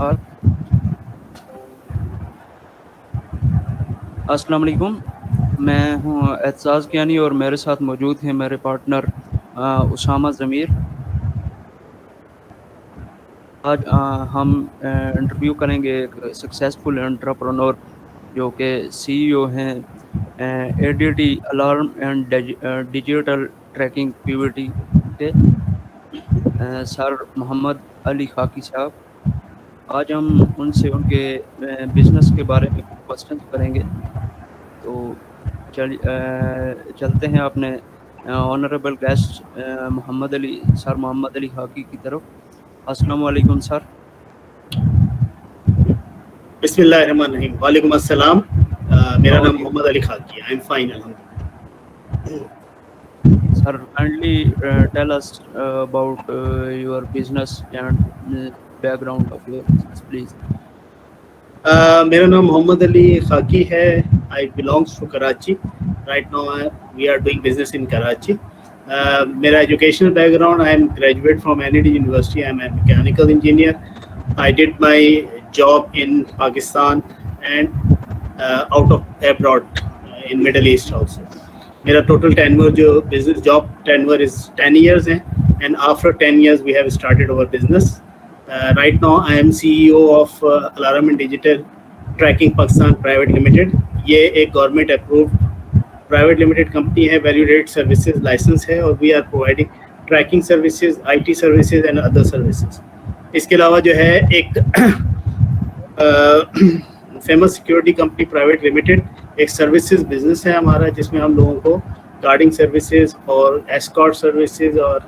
اور السلام علیکم، میں ہوں اعتزاز کیانی اور میرے ساتھ موجود ہیں میرے پارٹنر اسامہ ضمیر۔ آج ہم انٹرویو کریں گے ایک سکسیزفل انٹرپرنور جو کہ سی ای او ہیں A D T alarm and digital tracking P V T کے، سر محمد علی خاکی صاحب۔ آج ہم ان سے ان کے بزنس کے بارے میں کوشچن کریں گے، تو چلتے ہیں اپنے آنریبل گیسٹ سر محمد علی خاکی کی طرف۔ السلام علیکم سر۔ بسم اللہ الرحمن الرحیم۔ وعلیکم السلام۔ میرا How are نام you? محمد علی خاکی ہے۔ I'm fine الحمدللہ۔ Sir, kindly tell us about your business and background of your business, please. میرا نام محمد علی خاکی ہے۔ I belongs to Karachi. Right now we are doing business in Karachi. میرا educational back ground, I am graduate from NED University. I am a mechanical engineer. I did my job in Pakistan and out of abroad in Middle East also. میرا total tenor جو business job tenor از 10 years ہے، and after 10 years we have started our business. Right now I am CEO of Alarm and Digital Tracking Pakistan Private Limited. یہ ایک government approved private limited company ہے، value added services licence ہے، اور we are providing tracking services, IT services and other services. اس کے علاوہ جو ہے ایک famous security company private limited ایک سروسز بزنس ہے ہمارا، جس میں ہم لوگوں کو گارڈنگ سروسز اور ایسکارٹ سروسز اور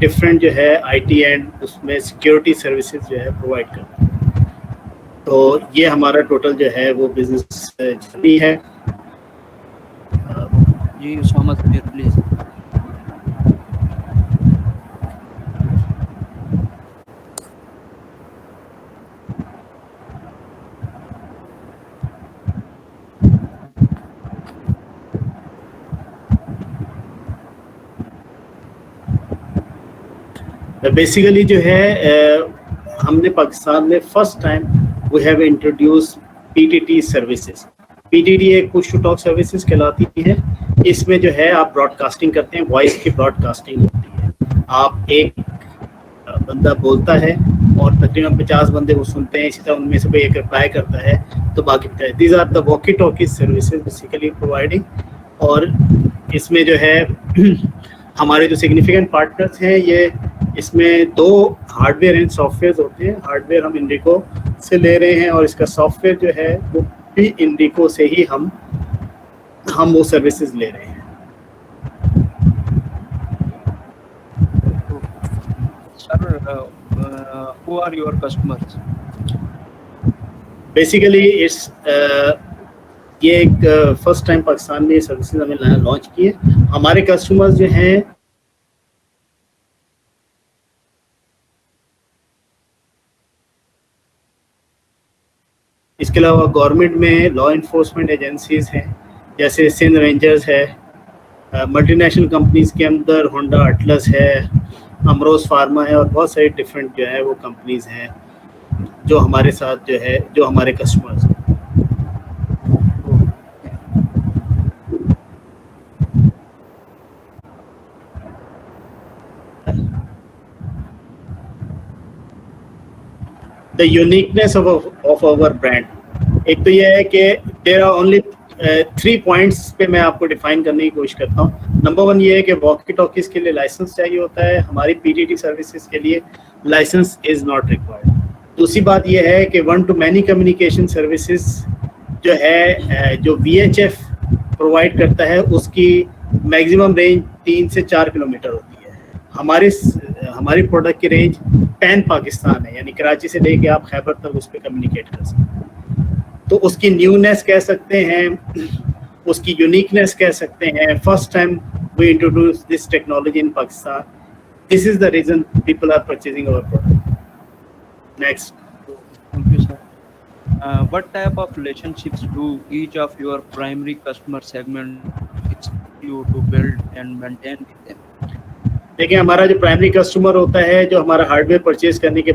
ڈفرینٹ جو ہے IT اینڈ اس میں سیکورٹی سروسز جو ہے پرووائڈ کرتے ہیں. تو یہ ہمارا ٹوٹل جو ہے وہ بزنس جرنی ہے. جی اسامہ ضمیر پلیز. بیسیکلی جو ہے ہم نے پاکستان میں first time we have introduce PTT services. PTT ایک پش ٹو ٹاک سروسز کہلاتی ہے. اس میں جو ہے آپ براڈ کاسٹنگ کرتے ہیں، وائس کی براڈ کاسٹنگ ہوتی ہے. آپ ایک بندہ بولتا ہے اور تقریباً 50 بندے وہ سنتے ہیں، اسی طرح ان میں سے کوئی ایک رپلائی کرتا ہے تو باقی بتائے. These are the walkie talkies services basically providing. اور اس میں جو ہے ہمارے جو سگنیفیکنٹ پارٹنرز ہیں، یہ اس میں 2 hard where and soft where ہوتے ہیں. ہارڈ ویئر ہم انڈیکو سے لے رہے ہیں، اور اس کا سافٹ ویئر جو ہے وہ بھی انڈیکو سے ہی ہم وہ سروسز لے رہے ہیں. سر who are your customers? Basically یہ ایک فرسٹ ٹائم پاکستان میں یہ سروسز ہمیں لانچ کی ہے. ہمارے کسٹمرز جو ہیں اس کے علاوہ گورنمنٹ میں لا انفورسمنٹ ایجنسیز ہیں، جیسے سندھ رینجرز ہے، ملٹی نیشنل کمپنیز کے اندر ہونڈا اٹلس ہے، امروز فارما ہے، اور بہت ساری ڈفرینٹ جو ہے وہ کمپنیز ہیں جو ہمارے ساتھ جو ہے جو ہمارے کسٹمرز ہیں. The uniqueness of our brand. ایک تو یہ ہے کہ there are only 3 points پہ میں آپ کو ڈیفائن کرنے کی کوشش کرتا ہوں. نمبر 1 یہ ہے کہ واکی ٹاکیز کے لیے لائسنس چاہیے ہوتا ہے، ہماری PTT سروسز کے لیے لائسنس از ناٹ ریکوائرڈ. دوسری بات یہ ہے کہ 1 to many کمیونیکیشن سروسز جو ہے جو VHF پرووائڈ کرتا ہے اس کی میگزیمم رینج 3 سے 4 کلومیٹر ہوتی ہے. ہماری پروڈکٹ کی رینج پین پاکستان ہے، یعنی کراچی سے لے کے آپ خیبر تک اس پہ کمیونیکیٹ کر سکتے ہیں. تو اس کی نیونیس کہہ سکتے ہیں، اس کی یونیکنیس کہہ سکتے ہیں. First time we introduce this technology in Pakistan. This is the reason people are purchasing our product. Next. Thank you sir. What type of relationships do each of your primary customer segment expect you to build and maintain with them? دیکھیں ہمارا جو primary customer ہوتا ہے، جو ہمارا hard where purchase کرنے کے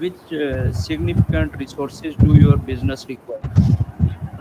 Which significant resources do your business require?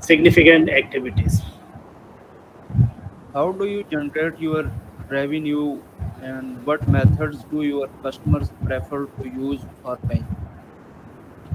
significant activities. How do you generate your revenue and what methods do your customers prefer to use for paying?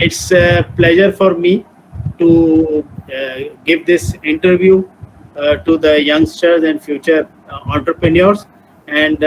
It's a pleasure for me to give this interview to the youngsters and future entrepreneurs, and